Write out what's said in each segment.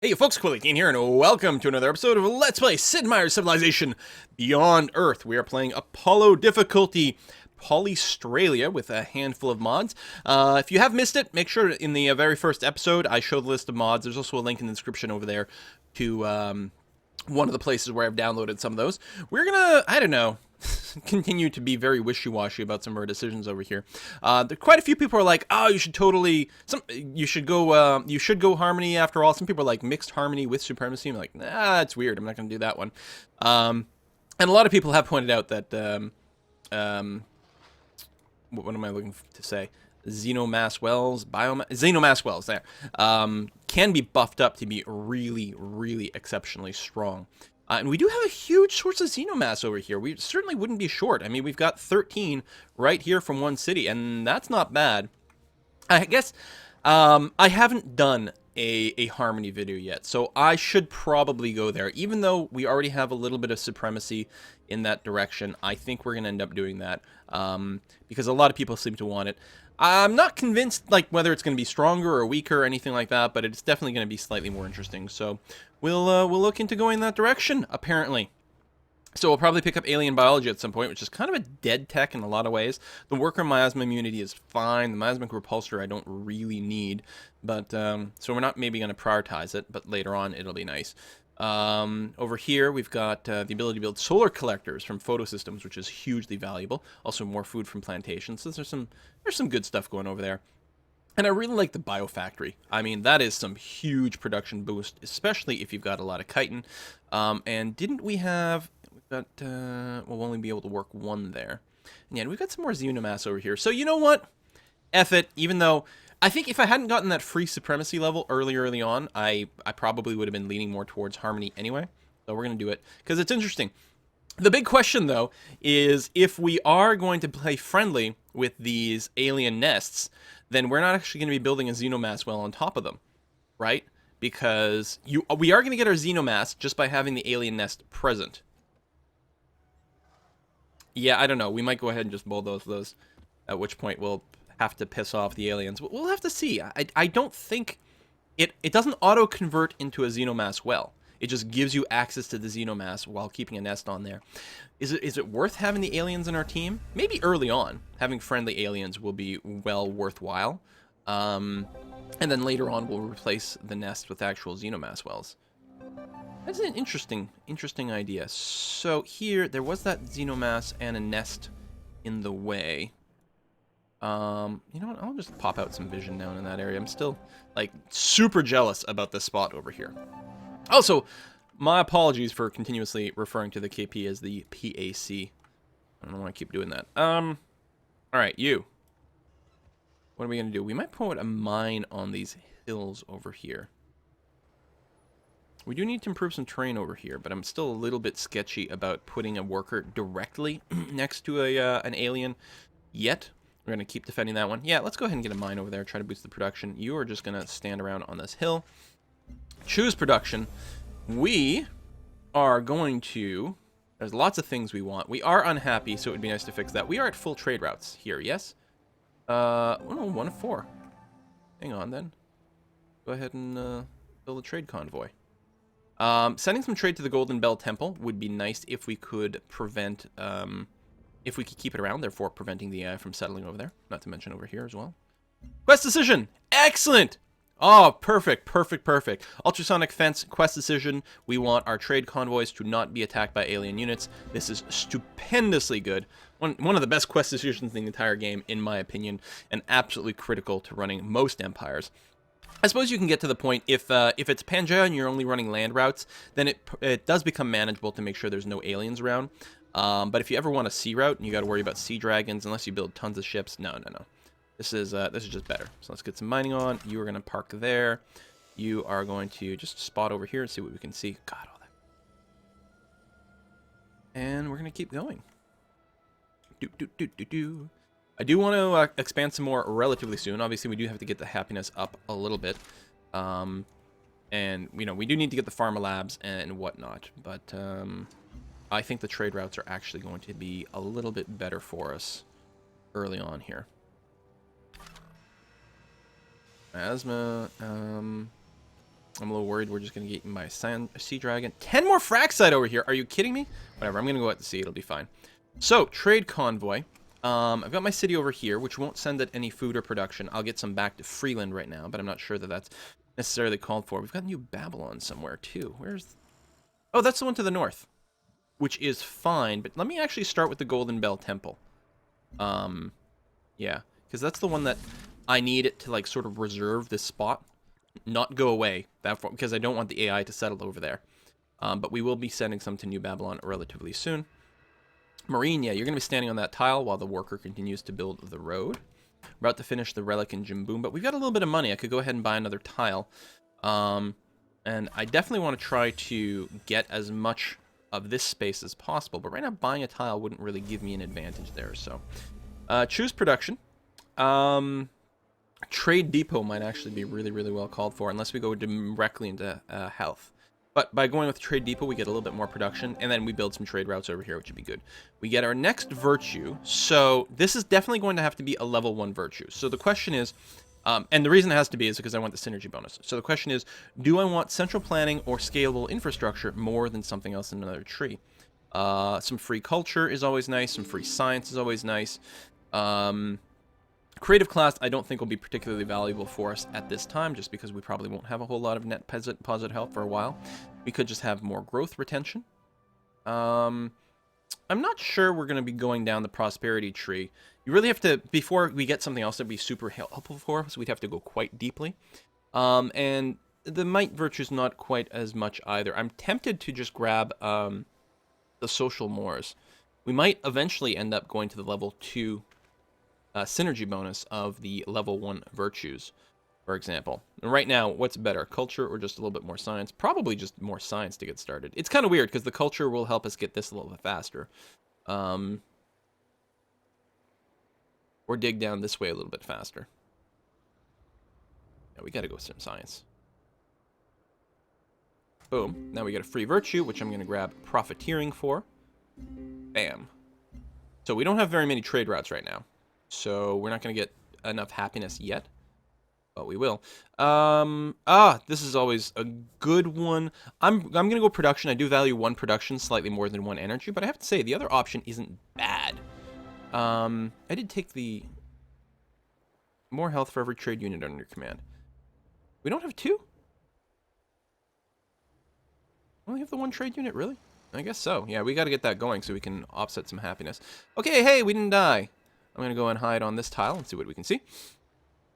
Hey folks, Quilly here, and welcome to another episode of Let's Play Sid Meier's Civilization Beyond Earth. We are playing Apollo difficulty Polystralia with a handful of mods. If you have missed it, make sure in the very first episode I show the list of mods. There's also a link in the description over there to one of the places where I've downloaded some of those. We're gonna, I don't know, continue to be very wishy-washy about some of our decisions over here. There quite a few people are like, "Oh, you should totally, you should go Harmony after all." Some people are like mixed Harmony with Supremacy. I'm like, nah, that's weird. I'm not gonna do that one. And a lot of people have pointed out that, what am I looking to say? Xenomass wells, Xenomass wells there, can be buffed up to be really, really exceptionally strong. And we do have a huge source of Xenomass over here. We certainly wouldn't be short. I mean, we've got 13 right here from one city, and that's not bad. I guess I haven't done a Harmony video yet, so I should probably go there. Even though we already have a little bit of Supremacy in that direction, I think we're going to end up doing that because a lot of people seem to want it. I'm not convinced, like, whether it's going to be stronger or weaker or anything like that, but it's definitely going to be slightly more interesting. So we'll look into going that direction, apparently. So we'll probably pick up alien biology at some point, which is kind of a dead tech in a lot of ways. The worker miasma immunity is fine. The miasmic repulsor I don't really need, but so we're not maybe going to prioritize it, but later on it'll be nice. Over here we've got the ability to build solar collectors from photosystems, which is hugely valuable. Also more food from plantations. So there's some good stuff going over there. And I really like the biofactory. I mean, that is some huge production boost, especially if you've got a lot of chitin. And didn't we have... We've got... we'll only be able to work one there. And yeah, we've got some more Xenomass over here. So you know what? F it. Even though... I think if I hadn't gotten that free Supremacy level early on, I probably would have been leaning more towards Harmony anyway. So we're going to do it. Because it's interesting. The big question, though, is if we are going to play friendly with these alien nests, then we're not actually going to be building a Xenomass well on top of them, right? Because we are going to get our Xenomass just by having the alien nest present. Yeah, I don't know. We might go ahead and just bulldoze those, at which point we'll have to piss off the aliens. We'll have to see. I don't think... It doesn't auto-convert into a Xenomass well. It just gives you access to the Xenomass while keeping a nest on there. Is it worth having the aliens in our team? Maybe early on. Having friendly aliens will be well worthwhile. And then later on we'll replace the nest with actual Xenomass wells. That's an interesting idea. So here, there was that Xenomass and a nest in the way. You know what? I'll just pop out some vision down in that area. I'm still, like, super jealous about this spot over here. Also, my apologies for continuously referring to the KP as the PAC. I don't want to keep doing that. Alright, you. What are we going to do? We might put a mine on these hills over here. We do need to improve some terrain over here, but I'm still a little bit sketchy about putting a worker directly next to an alien yet. We're going to keep defending that one. Yeah, let's go ahead and get a mine over there, try to boost the production. You are just going to stand around on this hill. Choose production. We are going to... There's lots of things we want. We are unhappy, so it would be nice to fix that. We are at full trade routes here, yes? Oh no, 1 of 4. Hang on, then. Go ahead and build a trade convoy. Sending some trade to the Golden Bell Temple would be nice if we could prevent... if we could keep it around, therefore preventing the AI from settling over there. Not to mention over here as well. Quest decision! Excellent! Oh, perfect. Ultrasonic fence, quest decision. We want our trade convoys to not be attacked by alien units. This is stupendously good. One of the best quest decisions in the entire game, in my opinion, and absolutely critical to running most empires. I suppose you can get to the point, if it's Pangea and you're only running land routes, then it does become manageable to make sure there's no aliens around. But if you ever want a sea route and you got to worry about sea dragons, unless you build tons of ships, no. This is just better. So let's get some mining on. You are going to park there. You are going to just spot over here and see what we can see. God, all that. And we're going to keep going. I do want to expand some more relatively soon. Obviously, we do have to get the happiness up a little bit. And, you know, we do need to get the pharma labs and whatnot. But I think the trade routes are actually going to be a little bit better for us early on here. Asthma, I'm a little worried we're just going to get eaten by a sea dragon. 10 more fraxite over here. Are you kidding me? Whatever, I'm going to go out to sea. It'll be fine. So, trade convoy. I've got my city over here, which won't send it any food or production. I'll get some back to Freeland right now, but I'm not sure that that's necessarily called for. We've got New Babylon somewhere, too. Where's... Oh, that's the one to the north, which is fine. But let me actually start with the Golden Bell Temple. Yeah, because that's the one that I need it to, like, sort of reserve this spot. Not go away, because I don't want the AI to settle over there. But we will be sending some to New Babylon relatively soon. Marine, yeah, you're going to be standing on that tile while the worker continues to build the road. We're about to finish the relic in Jimboom, but we've got a little bit of money. I could go ahead and buy another tile. And I definitely want to try to get as much of this space as possible. But right now, buying a tile wouldn't really give me an advantage there. So, choose production. Trade depot might actually be really, really well called for, unless we go directly into health. But by going with trade depot, we get a little bit more production, and then we build some trade routes over here, which would be good. We get our next virtue, so this is definitely going to have to be a level 1 virtue. So the question is, and the reason it has to be is because I want the synergy bonus. So the question is, do I want central planning or scalable infrastructure more than something else in another tree? Some free culture is always nice, some free science is always nice. Creative class, I don't think will be particularly valuable for us at this time, just because we probably won't have a whole lot of net positive health for a while. We could just have more growth retention. I'm not sure we're going to be going down the prosperity tree. You really have to, before we get something else that would be super helpful for us, we'd have to go quite deeply. And the might virtue is not quite as much either. I'm tempted to just grab the social mores. We might eventually end up going to the level 2 synergy bonus of the level 1 virtues, for example. And right now, what's better, culture or just a little bit more science? Probably just more science to get started. It's kind of weird because the culture will help us get this a little bit faster. Or dig down this way a little bit faster. Yeah, we got to go with some science. Boom. Now we get a free virtue, which I'm going to grab profiteering for. Bam. So we don't have very many trade routes right now. So we're not going to get enough happiness yet, but we will. This is always a good one. I'm going to go production. I do value 1 production slightly more than 1 energy, but I have to say the other option isn't bad. I did take the more health for every trade unit under command. We don't have 2? We only have the 1 trade unit, really? I guess so. Yeah, we got to get that going so we can offset some happiness. Okay, hey, we didn't die. I'm going to go and hide on this tile and see what we can see.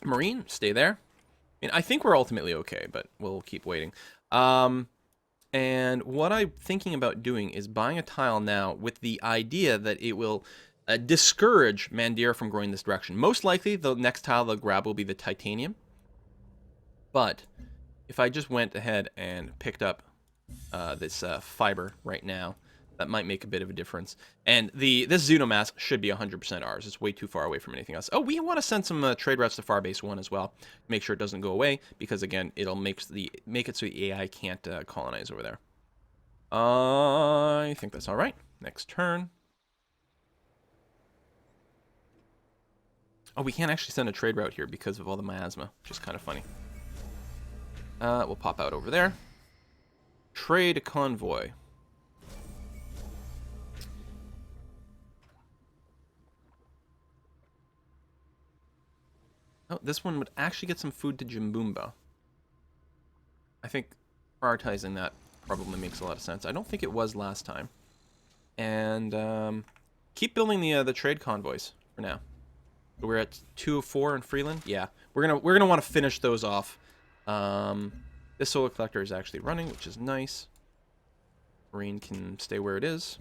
Marine, stay there. I mean, I think we're ultimately okay, but we'll keep waiting. And what I'm thinking about doing is buying a tile now with the idea that it will discourage Mandir from growing this direction. Most likely, the next tile they'll grab will be the titanium. But if I just went ahead and picked up this fiber right now, that might make a bit of a difference. And this Xenomass should be 100% ours. It's way too far away from anything else. Oh, we want to send some trade routes to Farbase 1 as well. Make sure it doesn't go away, because again, it'll make it so the AI can't colonize over there. I think that's all right. Next turn. Oh, we can't actually send a trade route here because of all the miasma, which is kind of funny. We'll pop out over there. Trade convoy. Oh, this one would actually get some food to Jimboomba. I think prioritizing that probably makes a lot of sense. I don't think it was last time. And keep building the trade convoys for now. We're at 2 of 4 in Freeland. Yeah, we're gonna want to finish those off. This solar collector is actually running, which is nice. Marine can stay where it is.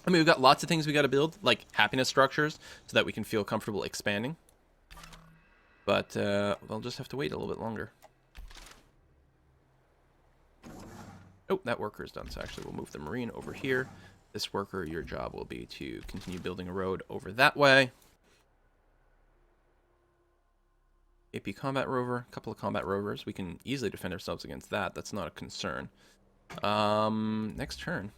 I mean, we've got lots of things we got to build, like happiness structures, so that we can feel comfortable expanding. But we'll just have to wait a little bit longer. Oh, that worker is done, so actually we'll move the Marine over here. This worker, your job will be to continue building a road over that way. AP combat rover, a couple of combat rovers. We can easily defend ourselves against that. That's not a concern. Next turn.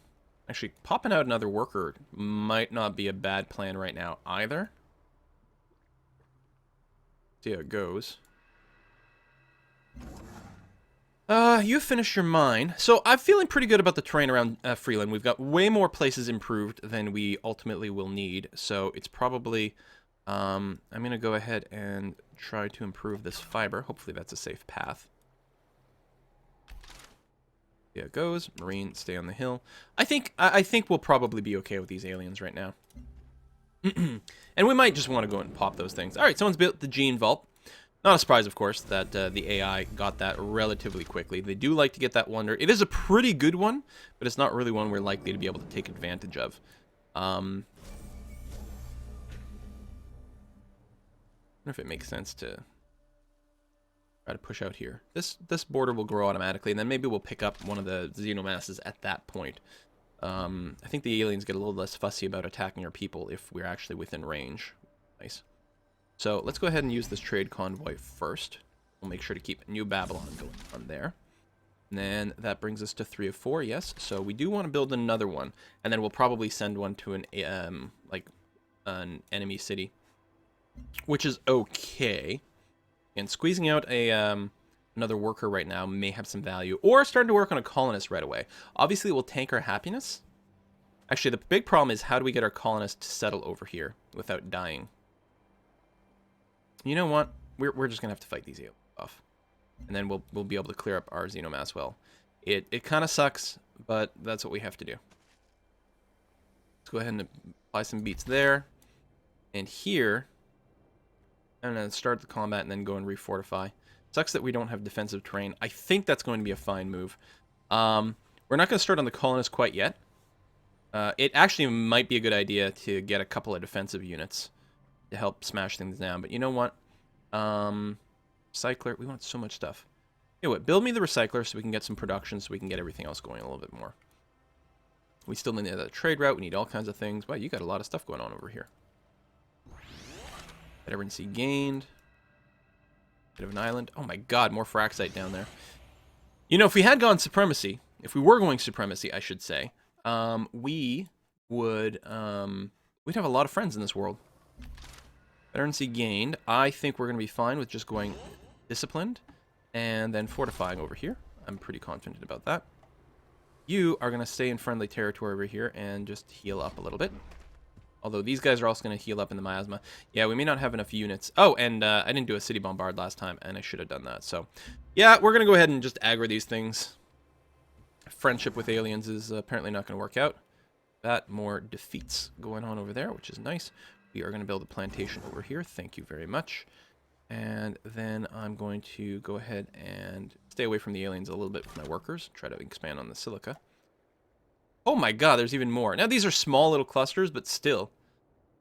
Actually, popping out another worker might not be a bad plan right now either. See how it goes. You finished your mine. So I'm feeling pretty good about the terrain around Freeland. We've got way more places improved than we ultimately will need. So it's probably... I'm going to go ahead and try to improve this fiber. Hopefully that's a safe path. Yeah, it goes. Marine, stay on the hill. I think we'll probably be okay with these aliens right now. And we might just want to go and pop those things. All right, someone's built the gene vault. Not a surprise, of course, that the AI got that relatively quickly. They do like to get that wonder. It is a pretty good one, but it's not really one we're likely to be able to take advantage of. I wonder if it makes sense to try to push out here. This border will grow automatically, and then maybe we'll pick up one of the xenomasses at that point. I think the aliens get a little less fussy about attacking our people if we're actually within range. Nice. So let's go ahead and use this trade convoy first. We'll make sure to keep New Babylon going on there. And then that brings us to 3 of 4, yes. So we do want to build another one. And then we'll probably send one to an enemy city, which is okay. And squeezing out another worker right now may have some value. Or starting to work on a colonist right away. Obviously, it will tank our happiness. Actually, the big problem is how do we get our colonists to settle over here without dying? You know what? We're just going to have to fight these aliens off. And then we'll be able to clear up our Xenomass well. It kind of sucks, but that's what we have to do. Let's go ahead and apply some beats there. And here, I'm going to start the combat and then go and refortify. Sucks that we don't have defensive terrain. I think that's going to be a fine move. We're not going to start on the colonists quite yet. It actually might be a good idea to get a couple of defensive units to help smash things down. But you know what? Recycler. We want so much stuff. You know what? Build me the recycler so we can get some production so we can get everything else going a little bit more. We still need a trade route. We need all kinds of things. Wow, you got a lot of stuff going on over here. Veterancy gained. Bit of an island. Oh my god, more Fraxite down there. You know, if we had gone supremacy, if we were going supremacy, I should say, we would, we'd have a lot of friends in this world. Veterancy gained. I think we're going to be fine with just going disciplined and then fortifying over here. I'm pretty confident about that. You are going to stay in friendly territory over here and just heal up a little bit. Although these guys are also going to heal up in the miasma. Yeah, we may not have enough units. Oh, and I didn't do a city bombard last time, and I should have done that. So, yeah, we're going to go ahead and just aggro these things. Friendship with aliens is apparently not going to work out. Got more defeats going on over there, which is nice. We are going to build a plantation over here. Thank you very much. And then I'm going to go ahead and stay away from the aliens a little bit with my workers. Try to expand on the silica. Oh my god, there's even more. Now, these are small little clusters, but still.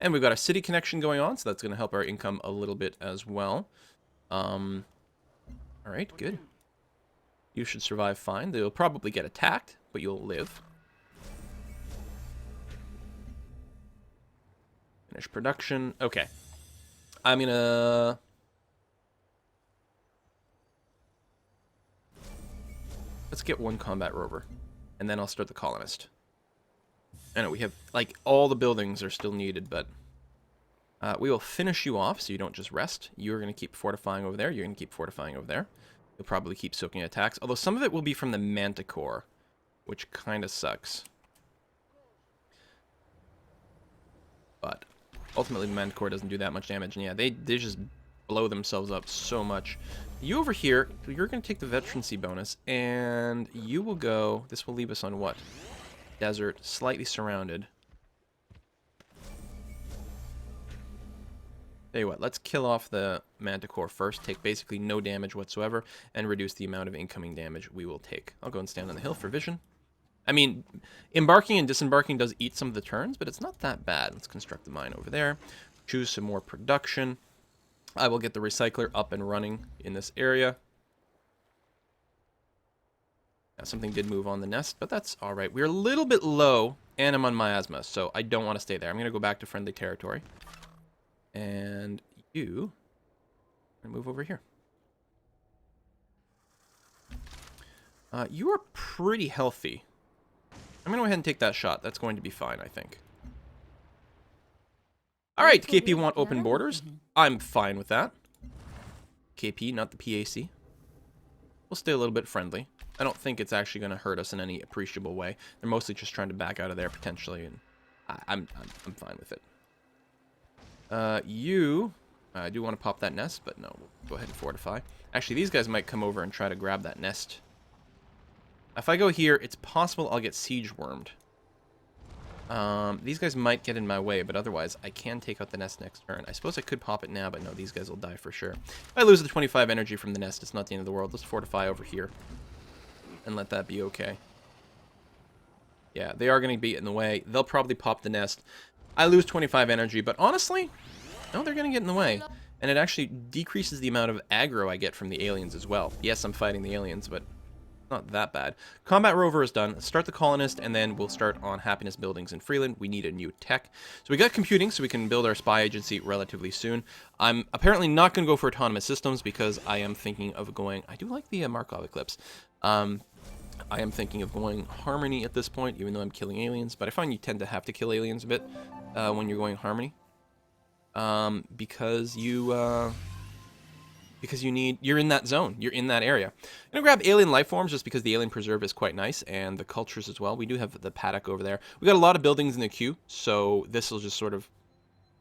And we've got a city connection going on, so that's going to help our income a little bit as well. Alright, good. You should survive fine. They'll probably get attacked, but you'll live. Finish production. Okay. I'm gonna... Let's get one combat rover. And then I'll start the colonist. I know we have, like, all the buildings are still needed, but... we will finish you off so you don't just rest. You're going to keep fortifying over there. You're going to keep fortifying over there. You'll probably keep soaking attacks. Although some of it will be from the Manticore, which kind of sucks. But ultimately, the Manticore doesn't do that much damage. And yeah, they just blow themselves up so much. You over here, you're going to take the veterancy bonus, and you will go... This will leave us on what? Desert, slightly surrounded. Tell you what, let's kill off the Manticore first, take basically no damage whatsoever, and reduce the amount of incoming damage we will take. I'll go and stand on the hill for vision. I mean, embarking and disembarking does eat some of the turns, but it's not that bad. Let's construct the mine over there. Choose some more production. I will get the recycler up and running in this area. Now, something did move on the nest, but that's all right. We're a little bit low, and I'm on miasma, so I don't want to stay there. I'm going to go back to friendly territory. And you move over here. You are pretty healthy. I'm going to go ahead and take that shot. That's going to be fine, I think. All right, KP want open borders. I'm fine with that. KP, not the PAC. we'll stay a little bit friendly. I don't think it's actually going to hurt us in any appreciable way. They're mostly just trying to back out of there potentially, and I'm fine with it. I do want to pop that nest, but no, we'll go ahead and fortify. Actually, these guys might come over and try to grab that nest. If I go here, it's possible I'll get siege wormed. These guys might get in my way, but otherwise I can take out the nest next turn. I suppose I could pop it now, but no, these guys will die for sure. If I lose the 25 energy from the nest, it's not the end of the world. Let's fortify over here and let that be okay. Yeah, they are going to be in the way. They'll probably pop the nest. I lose 25 energy, but honestly, no, they're going to get in the way. And it actually decreases the amount of aggro I get from the aliens as well. Yes, I'm fighting the aliens, but not that bad. Combat rover is done. Start the colonist, and then we'll start on happiness buildings in Freeland. We need a new tech. So we got computing, so we can build our spy agency relatively soon. I'm apparently not going to go for autonomous systems because I am thinking of going... I do like the Markov Eclipse. I am thinking of going Harmony at this point, even though I'm killing aliens. But I find you tend to have to kill aliens a bit when you're going Harmony. Because you're in that zone, you're in that area. I'm gonna grab alien life forms just because the alien preserve is quite nice, and the cultures as well. We do have the paddock over there. We got a lot of buildings in the queue, so this will just sort of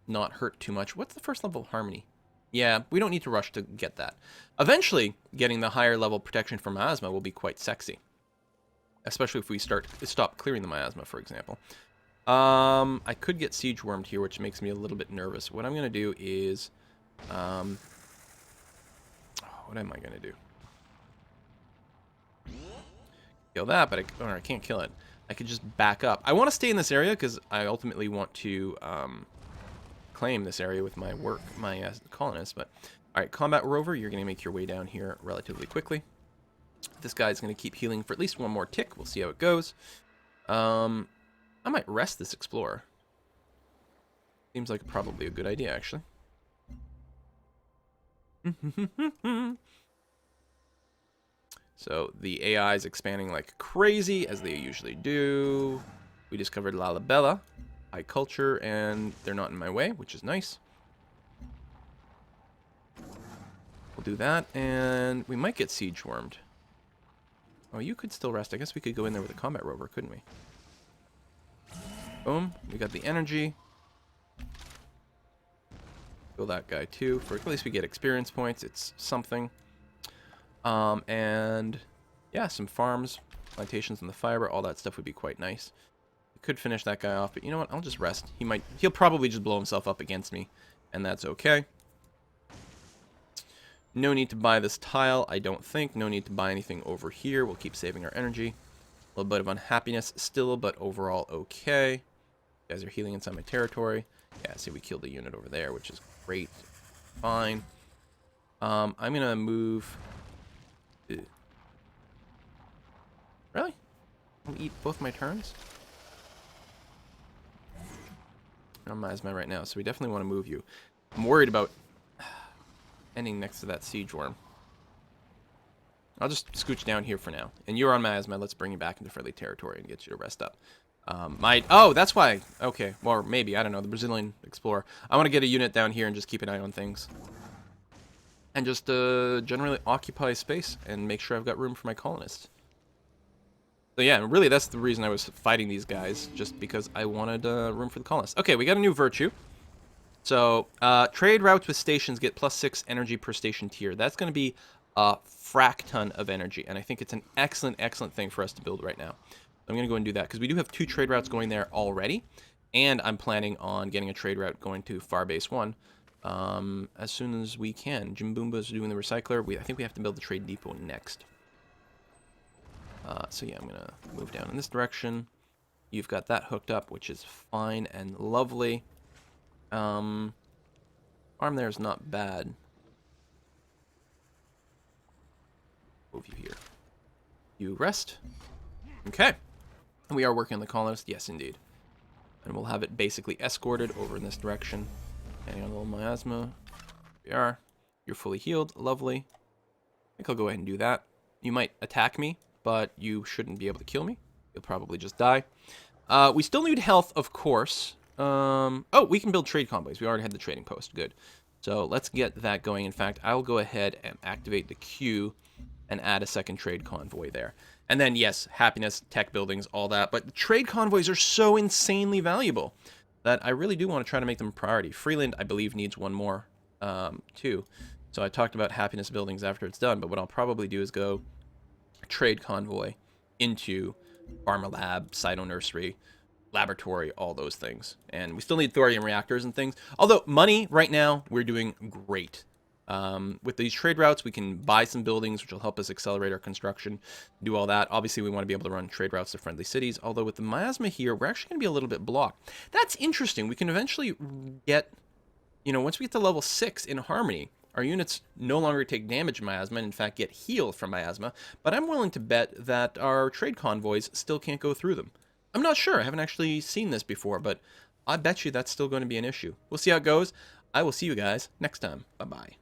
not hurt too much. What's the first level of Harmony? Yeah, we don't need to rush to get that. Eventually, getting the higher level protection for miasma will be quite sexy, especially if we stop clearing the miasma, for example. I could get siege wormed here, which makes me a little bit nervous. What I'm gonna do is, what am I gonna do? Kill that, but I can't kill it. I could just back up. I want to stay in this area because I ultimately want to claim this area with my colonists. But all right, combat rover, you're gonna make your way down here relatively quickly. This guy's gonna keep healing for at least one more tick. We'll see how it goes. I might rest this explorer. Seems like probably a good idea, actually. So the AI is expanding like crazy, as they usually do. We discovered Lalabella, high culture, and they're not in my way, which is nice. We'll do that, and we might get siege wormed. Oh, you could still rest. I guess we could go in there with a combat rover, couldn't we? Boom. We got the energy. Kill that guy too. For at least we get experience points. It's something. And yeah, some farms, plantations on the fiber, all that stuff would be quite nice. We could finish that guy off, but you know what? I'll just rest. He'll probably just blow himself up against me, and that's okay. No need to buy this tile, I don't think. No need to buy anything over here. We'll keep saving our energy. A little bit of unhappiness still, but overall okay. You guys are healing inside my territory. Yeah, see, we killed a unit over there, which is great. Fine. I'm gonna move... Really? I'll eat both my turns? I'm miasma right now, so we definitely want to move you. I'm worried about ending next to that siege worm. I'll just scooch down here for now. And you're on miasma. Let's bring you back into friendly territory and get you to rest up. Oh, that's why. Okay, or maybe, I don't know, the Brazilian explorer. I want to get a unit down here and just keep an eye on things. And just generally occupy space and make sure I've got room for my colonists. So yeah, really that's the reason I was fighting these guys, just because I wanted room for the colonists. Okay, we got a new virtue. So, trade routes with stations get +6 energy per station tier. That's going to be a frack ton of energy, and I think it's an excellent, excellent thing for us to build right now. I'm going to go and do that, because we do have 2 trade routes going there already, and I'm planning on getting a trade route going to Farbase 1 as soon as we can. Jim Boomba's doing the recycler. I think we have to build the trade depot next. So yeah, I'm going to move down in this direction. You've got that hooked up, which is fine and lovely. Arm there is not bad. Move you here. You rest. Okay. We are working on the colonist. Yes, indeed. And we'll have it basically escorted over in this direction. Hanging on a little miasma. Here we are. You're fully healed. Lovely. I think I'll go ahead and do that. You might attack me, but you shouldn't be able to kill me. You'll probably just die. We still need health, of course. Oh, we can build trade convoys. We already had the trading post. Good. So let's get that going. In fact, I'll go ahead and activate the queue and add a second trade convoy there. And then, yes, happiness, tech buildings, all that. But trade convoys are so insanely valuable that I really do want to try to make them a priority. Freeland, I believe, needs one more, too. So I talked about happiness buildings after it's done, but what I'll probably do is go trade convoy into Pharma Lab, Cyto Nursery, Laboratory, all those things. And we still need thorium reactors and things. Although, money, right now, we're doing great. With these trade routes, we can buy some buildings, which will help us accelerate our construction, do all that. Obviously, we want to be able to run trade routes to friendly cities, although with the miasma here, we're actually going to be a little bit blocked. That's interesting. We can eventually get, once we get to level 6 in Harmony, our units no longer take damage from miasma, and in fact get healed from miasma, but I'm willing to bet that our trade convoys still can't go through them. I'm not sure. I haven't actually seen this before, but I bet you that's still going to be an issue. We'll see how it goes. I will see you guys next time. Bye-bye.